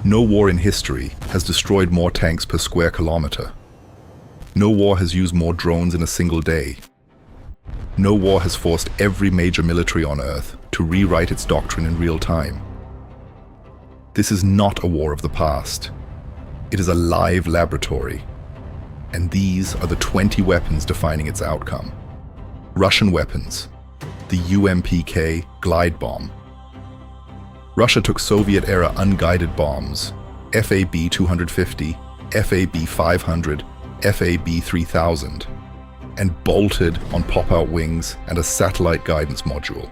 No war in history has destroyed more tanks per square kilometer. No war has used more drones in a single day. No war has forced every major military on Earth to rewrite its doctrine in real time. This is not a war of the past. It is a live laboratory. And these are the 20 weapons defining its outcome. Russian weapons. The UMPK glide bomb. Russia took Soviet-era unguided bombs, FAB-250, FAB-500, FAB-3000, and bolted on pop-out wings and a satellite guidance module.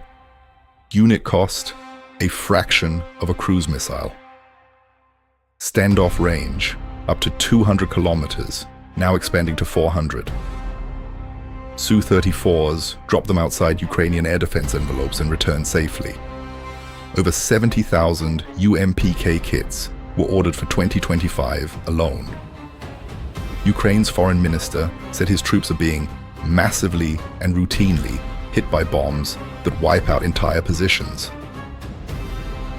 Unit cost, a fraction of a cruise missile. Standoff range, up to 200 kilometers, now expanding to 400. Su-34s dropped them outside Ukrainian air defense envelopes and returned safely. Over 70,000 UMPK kits were ordered for 2025 alone. Ukraine's foreign minister said his troops are being massively and routinely hit by bombs that wipe out entire positions.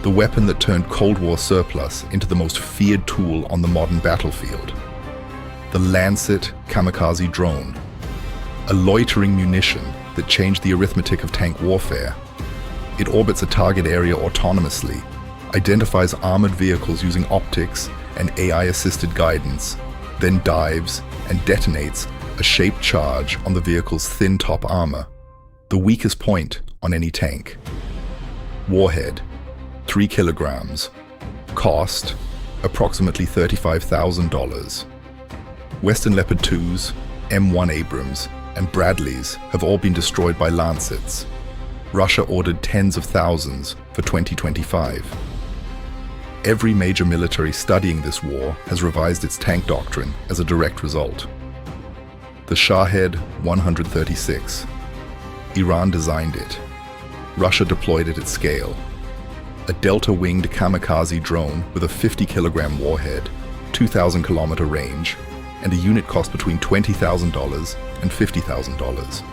The weapon that turned Cold War surplus into the most feared tool on the modern battlefield. The Lancet kamikaze drone. A loitering munition that changed the arithmetic of tank warfare. It orbits a target area autonomously, identifies armored vehicles using optics and AI-assisted guidance, then dives and detonates a shaped charge on the vehicle's thin top armor, the weakest point on any tank. Warhead, 3 kilograms. Cost, approximately $35,000. Western Leopard 2s, M1 Abrams, and Bradleys have all been destroyed by Lancets. Russia ordered tens of thousands for 2025. Every major military studying this war has revised its tank doctrine as a direct result. The Shahed 136. Iran designed it. Russia deployed it at scale. A delta-winged kamikaze drone with a 50-kilogram warhead, 2,000-kilometer range, and a unit cost between $20,000 and $50,000.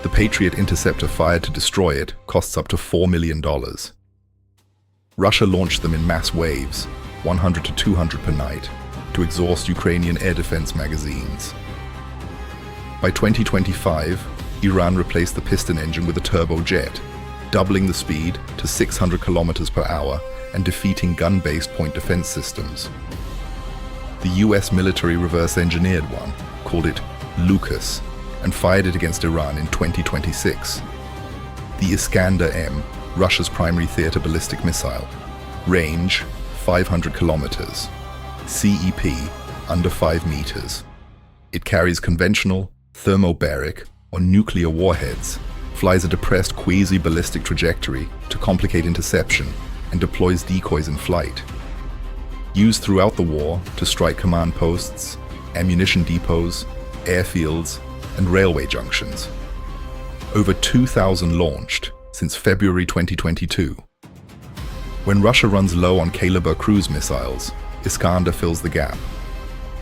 The Patriot interceptor fired to destroy it costs up to $4 million. Russia launched them in mass waves, 100 to 200 per night, to exhaust Ukrainian air defense magazines. By 2025, Iran replaced the piston engine with a turbojet, doubling the speed to 600 kilometers per hour and defeating gun-based point defense systems. The US military reverse-engineered one, called it Lucas, and fired it against Iran in 2026. The Iskander-M, Russia's primary theater ballistic missile. Range, 500 kilometers. CEP, under 5 meters. It carries conventional, thermobaric, or nuclear warheads, flies a depressed quasi-ballistic trajectory to complicate interception, and deploys decoys in flight. Used throughout the war to strike command posts, ammunition depots, airfields, and railway junctions. Over 2,000 launched since February 2022. When Russia runs low on caliber cruise missiles, Iskander fills the gap.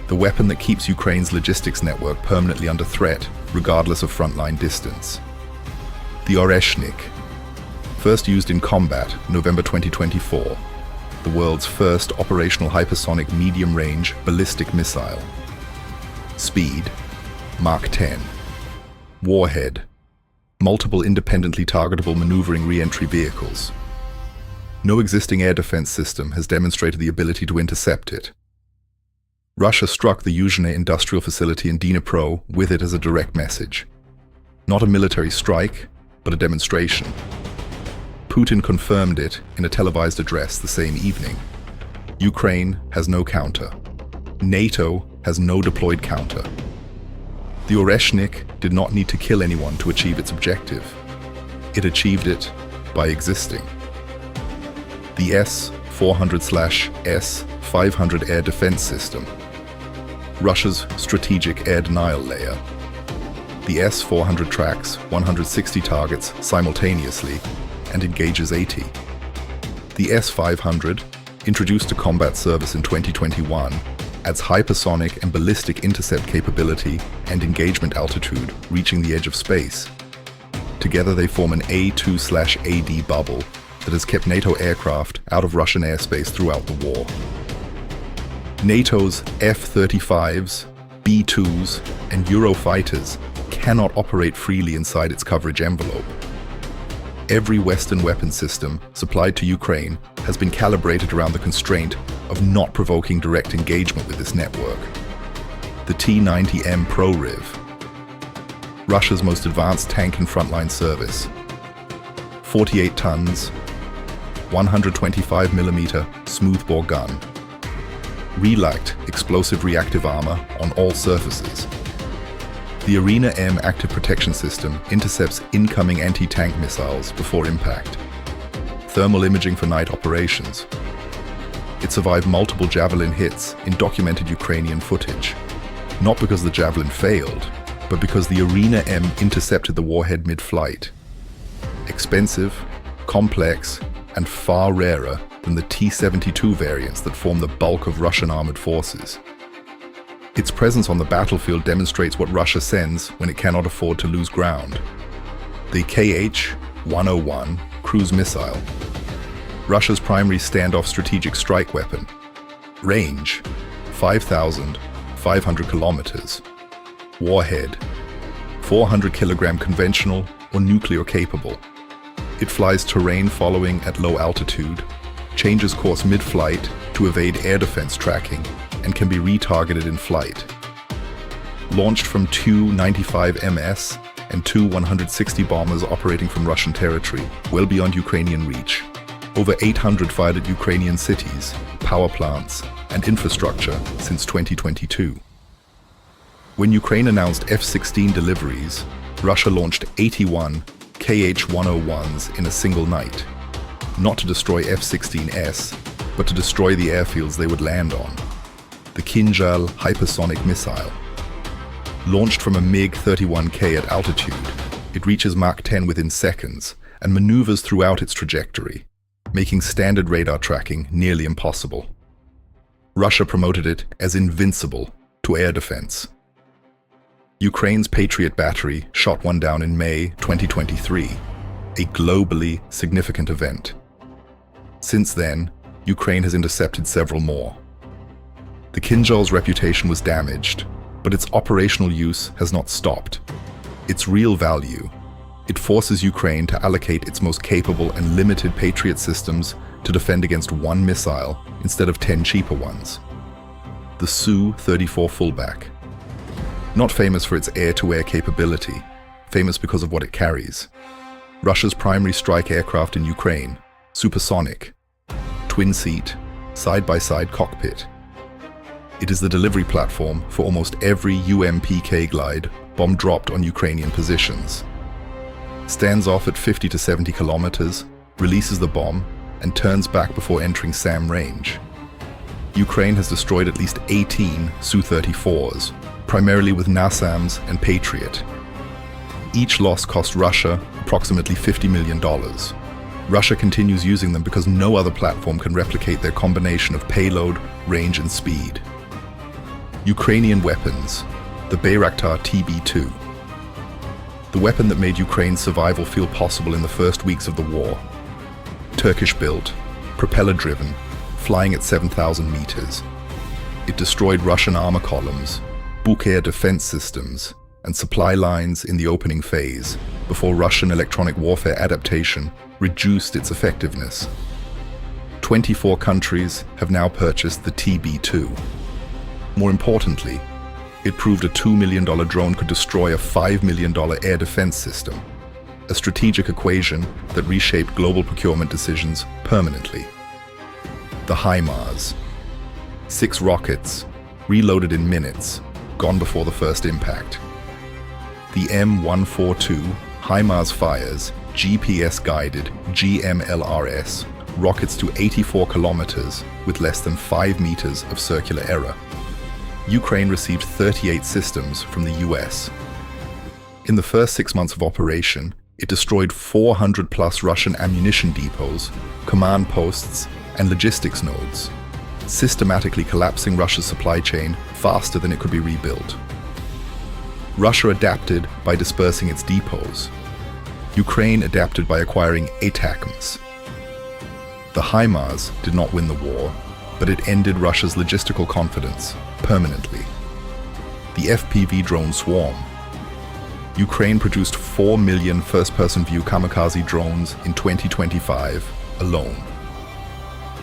The weapon that keeps Ukraine's logistics network permanently under threat, regardless of frontline distance. The Oreshnik, first used in combat, November 2024. The world's first operational hypersonic medium-range ballistic missile. Speed, Mach 10. Warhead. Multiple independently targetable maneuvering re-entry vehicles. No existing air defense system has demonstrated the ability to intercept it. Russia struck the Yuzhny industrial facility in Dnipro with it as a direct message. Not a military strike, but a demonstration. Putin confirmed it in a televised address the same evening. Ukraine has no counter. NATO has no deployed counter. The Oreshnik did not need to kill anyone to achieve its objective. It achieved it by existing. The S-400/S-500 air defense system. Russia's strategic air denial layer. The S-400 tracks 160 targets simultaneously and engages 80. The S-500, introduced to combat service in 2021, adds hypersonic and ballistic intercept capability and engagement altitude reaching the edge of space. Together they form an A2/AD bubble that has kept NATO aircraft out of Russian airspace throughout the war. NATO's F-35s, B-2s, and Eurofighters cannot operate freely inside its coverage envelope. Every Western weapon system supplied to Ukraine has been calibrated around the constraint of not provoking direct engagement with this network. The T-90M ProRiv, Russia's most advanced tank in frontline service, 48 tons, 125mm smoothbore gun, Relact explosive reactive armor on all surfaces. The Arena M active protection system intercepts incoming anti-tank missiles before impact. Thermal imaging for night operations. It survived multiple Javelin hits in documented Ukrainian footage. Not because the Javelin failed, but because the Arena M intercepted the warhead mid-flight. Expensive, complex, and far rarer than the T-72 variants that form the bulk of Russian armored forces. Its presence on the battlefield demonstrates what Russia sends when it cannot afford to lose ground. The Kh-101 cruise missile, Russia's primary standoff strategic strike weapon. Range, 5,500 kilometers. Warhead, 400 kilogram conventional or nuclear capable. It flies terrain following at low altitude, changes course mid-flight to evade air defense tracking, and can be retargeted in flight. Launched from two 95 MS and two 160 bombers operating from Russian territory, well beyond Ukrainian reach. Over 800 fired at Ukrainian cities, power plants, and infrastructure since 2022. When Ukraine announced F-16 deliveries, Russia launched 81 Kh-101s in a single night, not to destroy F-16S, but to destroy the airfields they would land on. The Kinjal hypersonic missile. Launched from a MiG-31K at altitude, it reaches Mach 10 within seconds and maneuvers throughout its trajectory, making standard radar tracking nearly impossible. Russia promoted it as invincible to air defense. Ukraine's Patriot battery shot one down in May 2023, a globally significant event. Since then, Ukraine has intercepted several more. The Kinjal's reputation was damaged, but its operational use has not stopped. Its real value, it forces Ukraine to allocate its most capable and limited Patriot systems to defend against one missile instead of 10 cheaper ones. The Su-34 fullback. Not famous for its air-to-air capability, famous because of what it carries. Russia's primary strike aircraft in Ukraine, supersonic, twin-seat, side-by-side cockpit. It is the delivery platform for almost every UMPK glide bomb dropped on Ukrainian positions. Stands off at 50 to 70 kilometers, releases the bomb, and turns back before entering SAM range. Ukraine has destroyed at least 18 Su-34s, primarily with NASAMs and Patriot. Each loss cost Russia approximately $50 million. Russia continues using them because no other platform can replicate their combination of payload, range, and speed. Ukrainian weapons, the Bayraktar TB2. The weapon that made Ukraine's survival feel possible in the first weeks of the war. Turkish-built, propeller-driven, flying at 7,000 meters. It destroyed Russian armor columns, Buk-air defense systems, and supply lines in the opening phase, before Russian electronic warfare adaptation reduced its effectiveness. 24 countries have now purchased the TB2. More importantly, it proved a $2 million drone could destroy a $5 million air defense system, a strategic equation that reshaped global procurement decisions permanently. The HIMARS. 6 rockets, reloaded in minutes, gone before the first impact. The M142 HIMARS fires GPS-guided GMLRS rockets to 84 kilometers with less than 5 meters of circular error. Ukraine received 38 systems from the US. In the first 6 months of operation, it destroyed 400+ Russian ammunition depots, command posts, and logistics nodes, systematically collapsing Russia's supply chain faster than it could be rebuilt. Russia adapted by dispersing its depots. Ukraine adapted by acquiring ATACMS. The HIMARS did not win the war, but it ended Russia's logistical confidence permanently. The FPV drone swarm. Ukraine produced 4 million first-person view kamikaze drones in 2025 alone.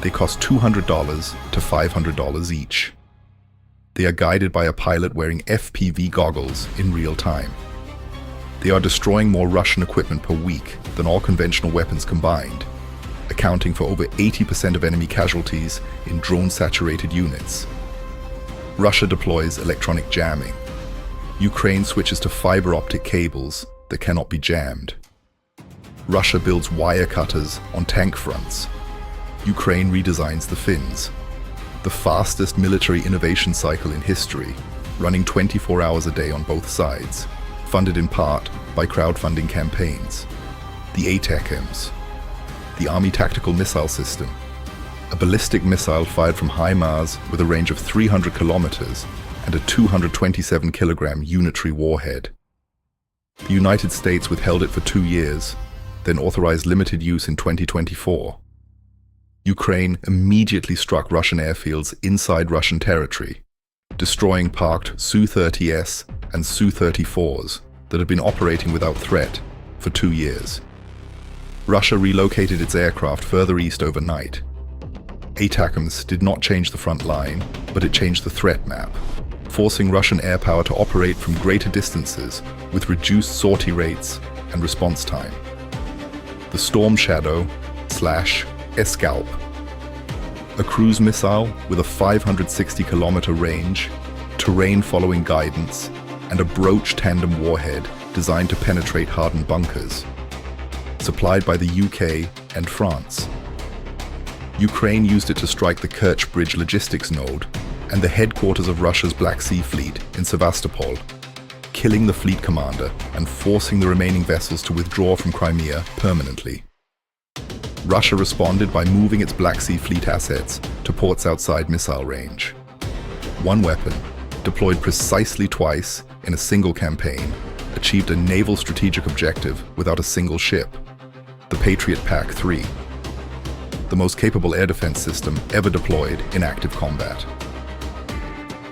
They cost $200 to $500 each. They are guided by a pilot wearing FPV goggles in real time. They are destroying more Russian equipment per week than all conventional weapons combined, accounting for over 80% of enemy casualties in drone-saturated units. Russia deploys electronic jamming. Ukraine switches to fiber optic cables that cannot be jammed. Russia builds wire cutters on tank fronts. Ukraine redesigns the fins. The fastest military innovation cycle in history, running 24 hours a day on both sides, funded in part by crowdfunding campaigns. The ATACMS, the Army Tactical Missile System, a ballistic missile fired from HIMARS with a range of 300 kilometers and a 227-kilogram unitary warhead. The United States withheld it for 2 years, then authorized limited use in 2024. Ukraine immediately struck Russian airfields inside Russian territory, destroying parked Su-30S and Su-34s that had been operating without threat for 2 years. Russia relocated its aircraft further east overnight. ATACMS did not change the front line, but it changed the threat map, forcing Russian air power to operate from greater distances with reduced sortie rates and response time. The Storm Shadow/Escalp, a cruise missile with a 560-kilometer range, terrain-following guidance, and a broach tandem warhead designed to penetrate hardened bunkers, supplied by the UK and France. Ukraine used it to strike the Kerch Bridge logistics node and the headquarters of Russia's Black Sea Fleet in Sevastopol, killing the fleet commander and forcing the remaining vessels to withdraw from Crimea permanently. Russia responded by moving its Black Sea Fleet assets to ports outside missile range. One weapon, deployed precisely twice in a single campaign, achieved a naval strategic objective without a single ship, the Patriot PAC-3, the most capable air defense system ever deployed in active combat.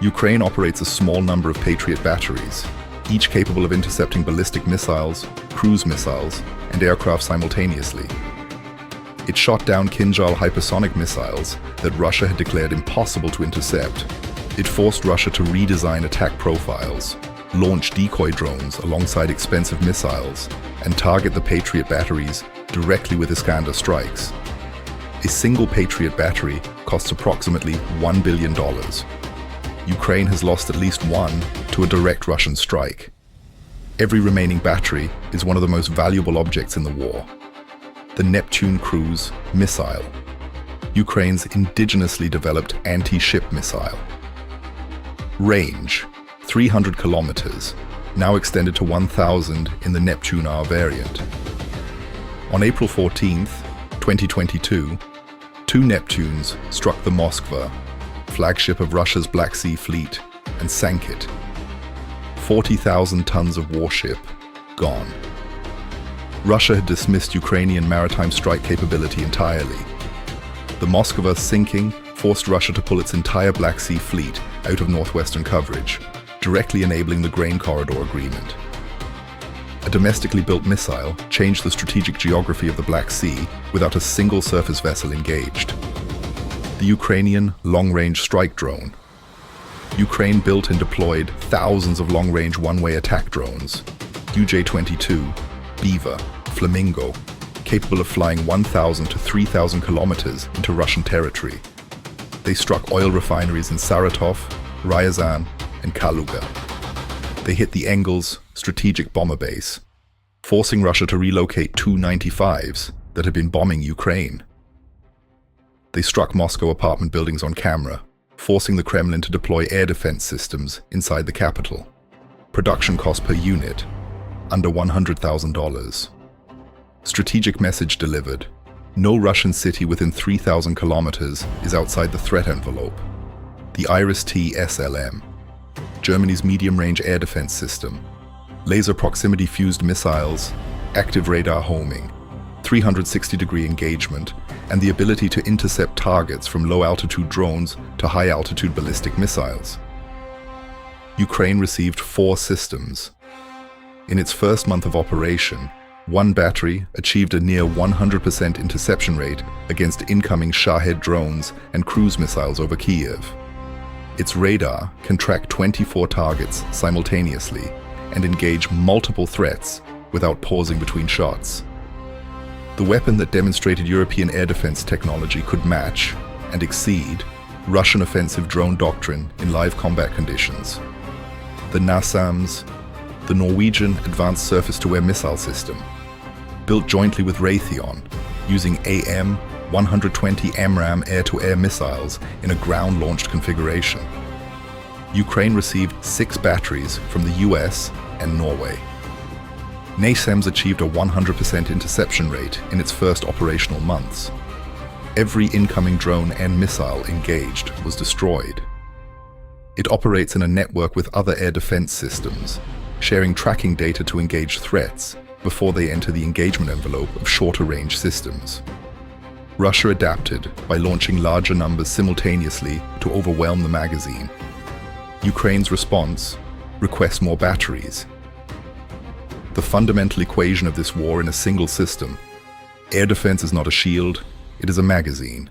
Ukraine operates a small number of Patriot batteries, each capable of intercepting ballistic missiles, cruise missiles, and aircraft simultaneously. It shot down Kinjal hypersonic missiles that Russia had declared impossible to intercept. It forced Russia to redesign attack profiles, launch decoy drones alongside expensive missiles, and target the Patriot batteries directly with Iskander strikes. A single Patriot battery costs approximately $1 billion. Ukraine has lost at least one to a direct Russian strike. Every remaining battery is one of the most valuable objects in the war. The Neptune cruise missile, Ukraine's indigenously developed anti-ship missile. Range, 300 kilometers, now extended to 1,000 in the Neptune R variant. On April 14, 2022, 2 Neptunes struck the Moskva, flagship of Russia's Black Sea Fleet, and sank it. 40,000 tons of warship gone. Russia had dismissed Ukrainian maritime strike capability entirely. The Moskva sinking forced Russia to pull its entire Black Sea Fleet out of northwestern coverage, directly enabling the Grain Corridor Agreement. A domestically built missile changed the strategic geography of the Black Sea without a single surface vessel engaged. The Ukrainian long-range strike drone. Ukraine built and deployed thousands of long-range one-way attack drones, UJ-22, Beaver, Flamingo, capable of flying 1,000 to 3,000 kilometers into Russian territory. They struck oil refineries in Saratov, Ryazan, and Kaluga. They hit the Engels strategic bomber base, forcing Russia to relocate 2 95s that had been bombing Ukraine. They struck Moscow apartment buildings on camera, forcing the Kremlin to deploy air defense systems inside the capital. Production cost per unit, under $100,000. Strategic message delivered. No Russian city within 3,000 kilometers is outside the threat envelope. The Iris-T SLM, Germany's medium-range air defense system, laser proximity fused missiles, active radar homing, 360-degree engagement, and the ability to intercept targets from low-altitude drones to high-altitude ballistic missiles. Ukraine received 4 systems. In its first month of operation, one battery achieved a near 100% interception rate against incoming Shahed drones and cruise missiles over Kyiv. Its radar can track 24 targets simultaneously and engage multiple threats without pausing between shots. The weapon that demonstrated European air defense technology could match and exceed Russian offensive drone doctrine in live combat conditions. The NASAMS, the Norwegian Advanced Surface-to-Air Missile System, built jointly with Raytheon, using AM-120 AMRAAM air-to-air missiles in a ground-launched configuration. Ukraine received 6 batteries from the US and Norway. NASAMS achieved a 100% interception rate in its first operational months. Every incoming drone and missile engaged was destroyed. It operates in a network with other air defense systems, sharing tracking data to engage threats before they enter the engagement envelope of shorter-range systems. Russia adapted by launching larger numbers simultaneously to overwhelm the magazine. Ukraine's response: request more batteries. The fundamental equation of this war in a single system: air defense is not a shield, it is a magazine.